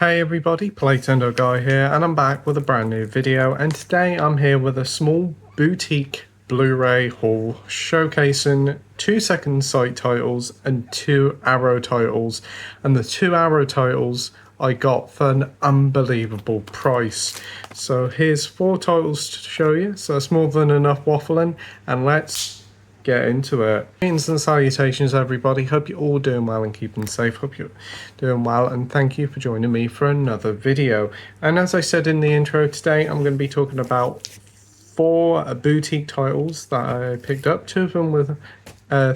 Hey everybody, Playtendo Guy here, and I'm back with a brand new video, and today I'm here with a small boutique Blu-ray haul showcasing 2 second sight titles and 2 Arrow titles, and the 2 Arrow titles I got for an unbelievable price. So here's 4 titles to show you, so it's more than enough waffling, and let's get into it. Greetings and salutations everybody, hope you're all doing well and keeping safe, hope you're doing well, and thank you for joining me for another video. And as I said in the intro, today I'm going to be talking about 4 boutique titles that I picked up. 2 of them were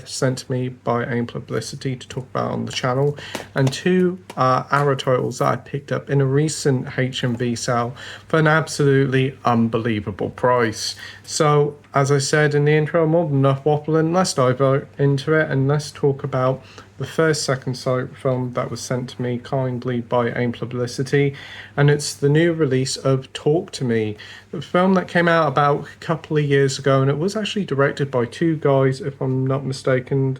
sent to me by AIM Publicity to talk about on the channel, and 2 Arrow titles that I picked up in a recent HMV sale for an absolutely unbelievable price. So as I said in the intro, more than enough waffling, let's dive into it and let's talk about the first second sight film that was sent to me kindly by AIM Publicity, and it's the new release of Talk to Me, the film that came out about a couple of years ago, and it was actually directed by 2 guys, if I'm not mistaken,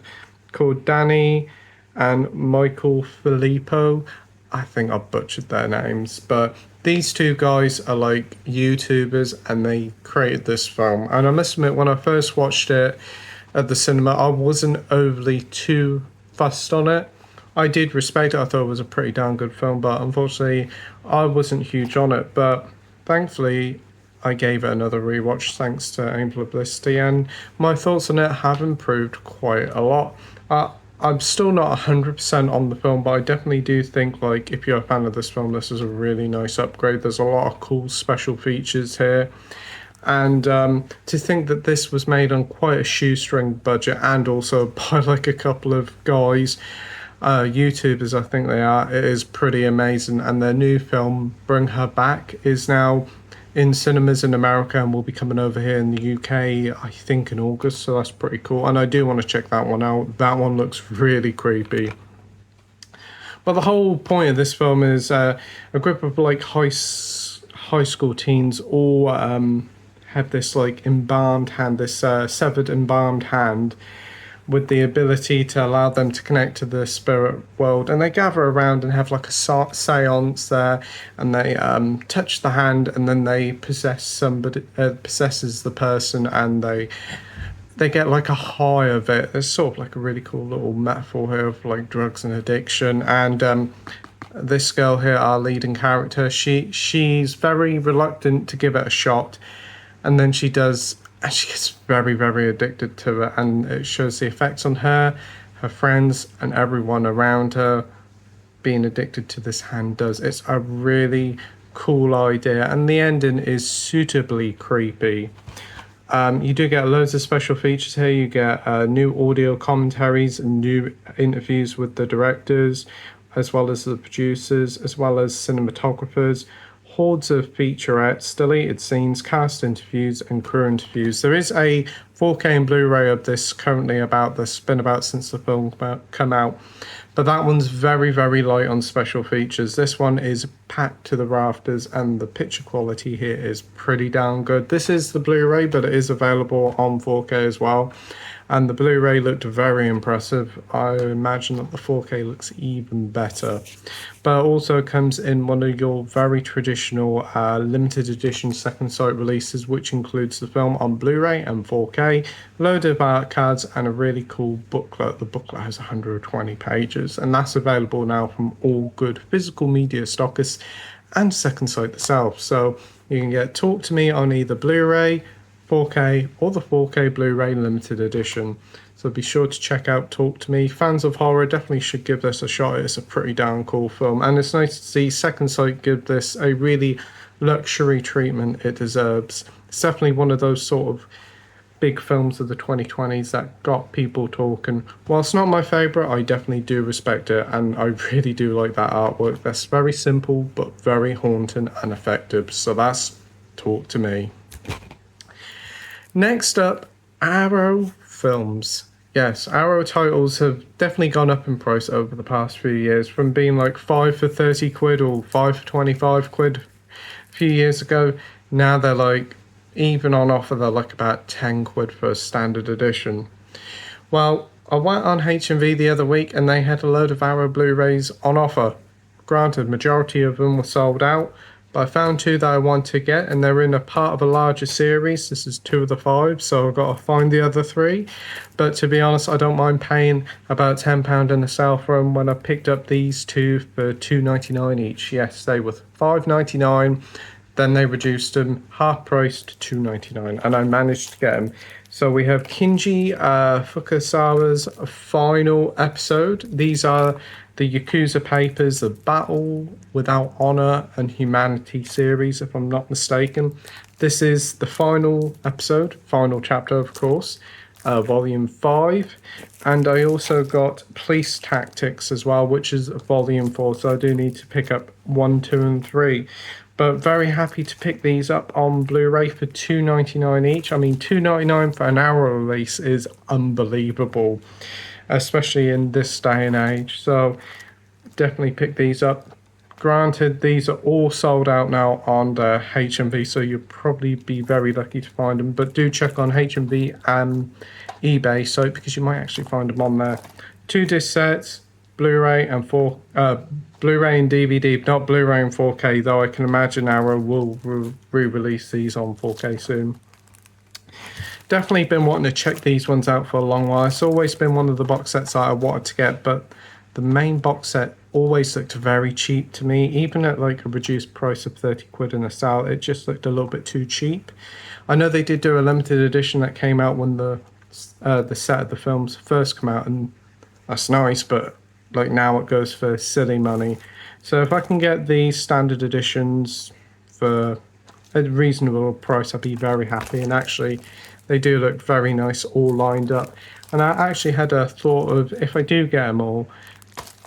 called Danny and Michael Filippo. I think I butchered their names, but these 2 guys are like YouTubers and they created this film. And I must admit, when I first watched it at the cinema, I wasn't overly too fussed on it. I did respect it, I thought it was a pretty damn good film, but unfortunately I wasn't huge on it. But thankfully I gave it another rewatch thanks to AIM Publicity, and my thoughts on it have improved quite a lot. I'm still not 100% on the film, but I definitely do think, like, if you're a fan of this film, this is a really nice upgrade. There's a lot of cool special features here. And to think that this was made on quite a shoestring budget, and also by like a couple of guys, YouTubers I think they are, it is pretty amazing. And their new film, Bring Her Back, is now in cinemas in America and will be coming over here in the UK, I think in August, so that's pretty cool. And I do want to check that one out. That one looks really creepy. But the whole point of this film is a group of like high school teens all have this like embalmed hand, this severed embalmed hand, with the ability to allow them to connect to the spirit world, and they gather around and have like a seance there, and they touch the hand, and then they possess somebody, possesses the person, and they get like a high of it. There's sort of like a really cool little metaphor here of like drugs and addiction. And this girl here, our leading character, she's very reluctant to give it a shot, and then she does, and she gets very, very addicted to it, and it shows the effects on her, her friends, and everyone around her. Being addicted to this hand does. It's a really cool idea, and the ending is suitably creepy. You do get loads of special features here. You get new audio commentaries and new interviews with the directors, as well as the producers, as well as cinematographers. Hordes of featurettes, deleted scenes, cast interviews, and crew interviews. There is a 4K and Blu-ray of this currently about. That's been about since the film come out, but that one's very, very light on special features. This one is packed to the rafters, and the picture quality here is pretty damn good. This is the Blu-ray, but it is available on 4K as well. And the Blu-ray looked very impressive. I imagine that the 4K looks even better. But it also comes in one of your very traditional limited edition second sight releases, which includes the film on Blu-ray and 4K, a load of art cards, and a really cool booklet. The booklet has 120 pages, and that's available now from all good physical media stockists and Second Sight itself. So you can get Talk to Me on either Blu-ray, 4K, or the 4K Blu-ray limited edition. So be sure to check out Talk to Me. Fans of horror definitely should give this a shot. It's a pretty damn cool film, and it's nice to see Second Sight give this a really luxury treatment it deserves. It's definitely one of those sort of big films of the 2020s that got people talking. Whilst not my favourite, I definitely do respect it, and I really do like that artwork. That's very simple but very haunting and effective. So that's Talk to Me. Next up, Arrow films. Yes, Arrow titles have definitely gone up in price over the past few years, from being like 5 for 30 quid or 5 for 25 quid a few years ago. Now they're like, even on offer, they're like about 10 quid for a standard edition. Well, I went on HMV the other week and they had a load of Arrow Blu-rays on offer. Granted, majority of them were sold out, but I found two that I want to get, and they're in a part of a larger series. This is 2 of the 5, so I've got to find the other 3. But to be honest, I don't mind paying about £10 in the sale for them when I picked up these 2 for £2.99 each. Yes, they were £5.99. Then they reduced them half price to £2.99, and I managed to get them. So we have Kinji Fukasawa's final episode. These are the Yakuza Papers, the Battle Without Honor and Humanity series, if I'm not mistaken. This is the final episode, final chapter, of course, volume 5. And I also got Police Tactics as well, which is volume 4. So I do need to pick up 1, 2, and 3. But very happy to pick these up on Blu-ray for $2.99 each. I mean, $2.99 for an hour release is unbelievable, especially in this day and age. So definitely pick these up. Granted, these are all sold out now on the HMV, so you'll probably be very lucky to find them. But do check on HMV and eBay, so because you might actually find them on there. 2 disc sets, Blu-ray and Blu-ray and DVD, not Blu-ray and 4K, though I can imagine Arrow will re-release these on 4K soon. Definitely been wanting to check these ones out for a long while. It's always been one of the box sets that I wanted to get, but the main box set always looked very cheap to me. Even at like a reduced price of 30 quid in a sale, it just looked a little bit too cheap. I know they did do a limited edition that came out when the set of the films first come out, and that's nice, but like now it goes for silly money. So if I can get these standard editions for a reasonable price, I'd be very happy. And actually, they do look very nice, all lined up. And I actually had a thought of, if I do get them all,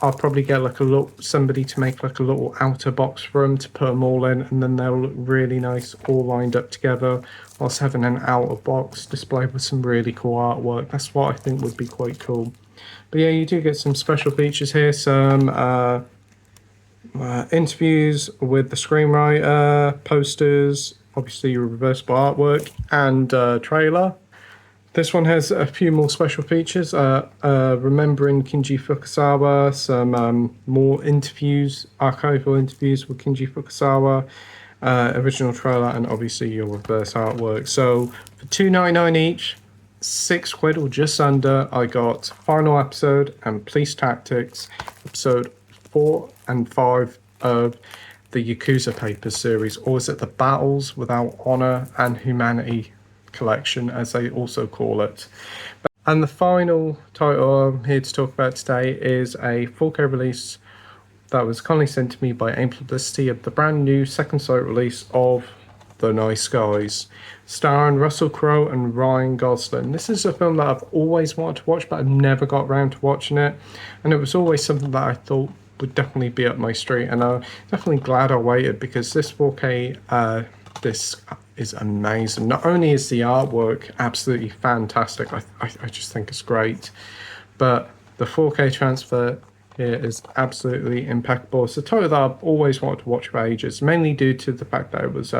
I'll probably get like somebody to make like a little outer box for them to put them all in, and then they'll look really nice, all lined up together, whilst having an outer box display with some really cool artwork. That's what I think would be quite cool. But yeah, you do get some special features here, some interviews with the screenwriter, posters, obviously reversible artwork, and trailer. This one has a few more special features, remembering Kinji Fukasawa, some more interviews, archival interviews with Kinji Fukasawa, original trailer, and obviously your reverse artwork. So for $2.99 each, 6 quid or just under, I got final episode and Police Tactics, episode 4 and 5 of the Yakuza Papers series, or is it the Battles Without Honor and Humanity collection, as they also call it. And the final title I'm here to talk about today is a 4K release that was kindly sent to me by AIM Publicity of the brand new second sight release of The Nice Guys, starring Russell Crowe and Ryan Gosling. This is a film that I've always wanted to watch, but I've never got around to watching it, and it was always something that I thought would definitely be up my street, and I'm definitely glad I waited, because this 4K disc is amazing. Not only is the artwork absolutely fantastic, I just think it's great, but the 4K transfer here is absolutely impeccable. It's a title that I've always wanted to watch for ages, mainly due to the fact that it was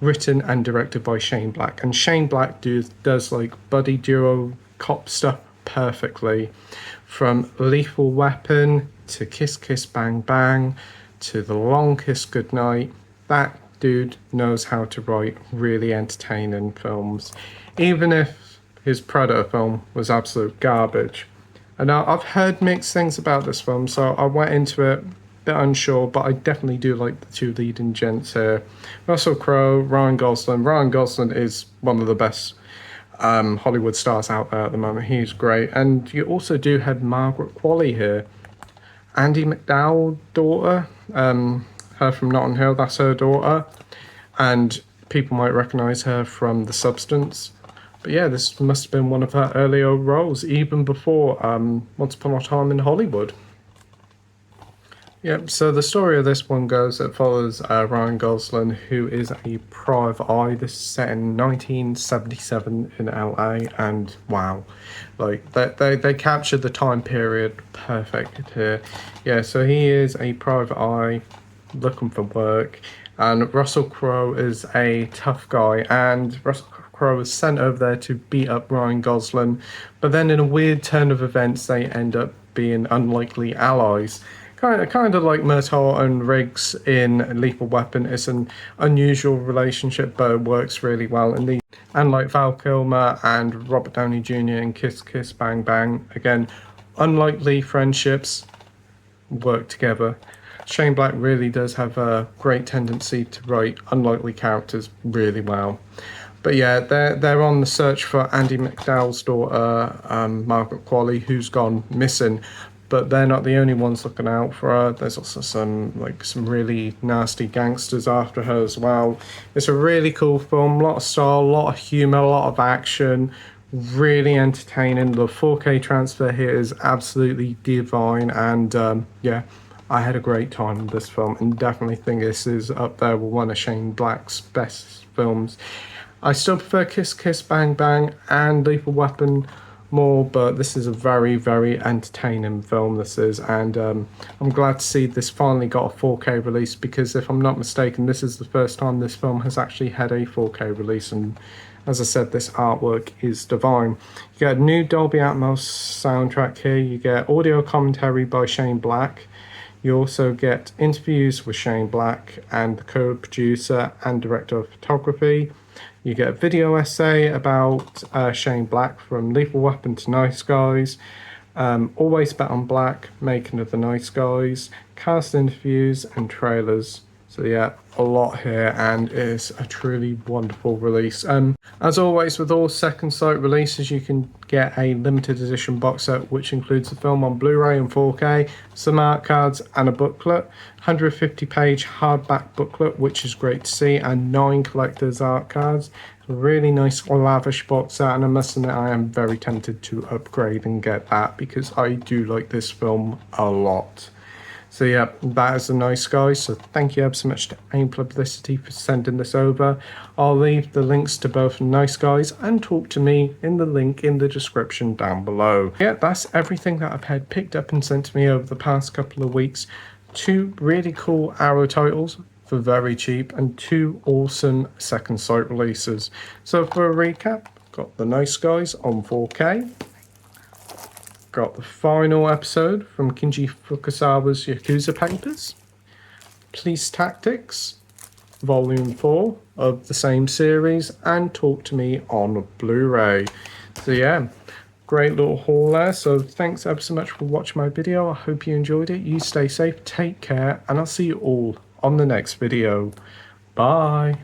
written and directed by Shane Black, and Shane Black does like buddy duo cop stuff perfectly, from Lethal Weapon to Kiss Kiss Bang Bang to The Long Kiss Goodnight. That dude knows how to write really entertaining films, even if his Predator film was absolute garbage. And I've heard mixed things about this film, so I went into it a bit unsure, but I definitely do like the 2 leading gents here. Russell Crowe, Ryan Gosling. Ryan Gosling is one of the best Hollywood stars out there at the moment. He's great. And you also do have Margaret Qualley here. Andy McDowell's daughter, her from Notting Hill, that's her daughter. And people might recognise her from The Substance. But yeah, this must have been one of her earlier roles, even before Once Upon a Time in Hollywood. Yep, so the story of this one goes, it follows Ryan Gosling, who is a private eye. This is set in 1977 in LA, and wow, like they captured the time period perfect here. Yeah, so he is a private eye looking for work, and Russell Crowe is a tough guy, and Russell Crowe is sent over there to beat up Ryan Gosling, but then in a weird turn of events, they end up being unlikely allies. Kind of like Murtaugh and Riggs in Lethal Weapon. It's an unusual relationship, but it works really well in the. And like Val Kilmer and Robert Downey Jr. in Kiss Kiss Bang Bang, again, unlikely friendships work together. Shane Black really does have a great tendency to write unlikely characters really well. But yeah, they're on the search for Andy McDowell's daughter, Margaret Qualley, who's gone missing. But they're not the only ones looking out for her. There's also some really nasty gangsters after her as well. It's a really cool film, a lot of style, a lot of humor, a lot of action, really entertaining. The 4K transfer here is absolutely divine, and yeah, I had a great time with this film, and definitely think this is up there with one of Shane Black's best films. I still prefer Kiss Kiss Bang Bang and Lethal Weapon more, but this is a very, very entertaining film, this is, and I'm glad to see this finally got a 4K release, because if I'm not mistaken, this is the first time this film has actually had a 4K release, and as I said, this artwork is divine. You get a new Dolby Atmos soundtrack here, you get audio commentary by Shane Black, you also get interviews with Shane Black and the co-producer and director of photography. You get a video essay about Shane Black from Lethal Weapon to Nice Guys, Always Bet on Black, Making of the Nice Guys, cast interviews and trailers. So yeah, a lot here, and it's a truly wonderful release. As always with all Second Sight releases, you can get a limited edition box set which includes the film on Blu-ray and 4K, some art cards and a booklet, 150-page hardback booklet which is great to see, and 9 collector's art cards. A really nice lavish box set, and I must admit I am very tempted to upgrade and get that because I do like this film a lot. So yeah, that is a Nice Guys. So thank you ever so much to AIM Publicity for sending this over. I'll leave the links to both Nice Guys and Talk to Me in the link in the description down below. Yeah, that's everything that I've had picked up and sent to me over the past couple of weeks. 2 really cool Arrow titles for very cheap, and 2 awesome Second Sight releases. So for a recap, got the Nice Guys on 4K. Got the final episode from Kinji Fukasawa's Yakuza Papers, Police Tactics, Volume 4 of the same series, and Talk to Me on Blu-ray. So yeah, great little haul there. So thanks ever so much for watching my video. I hope you enjoyed it. You stay safe, take care, and I'll see you all on the next video. Bye.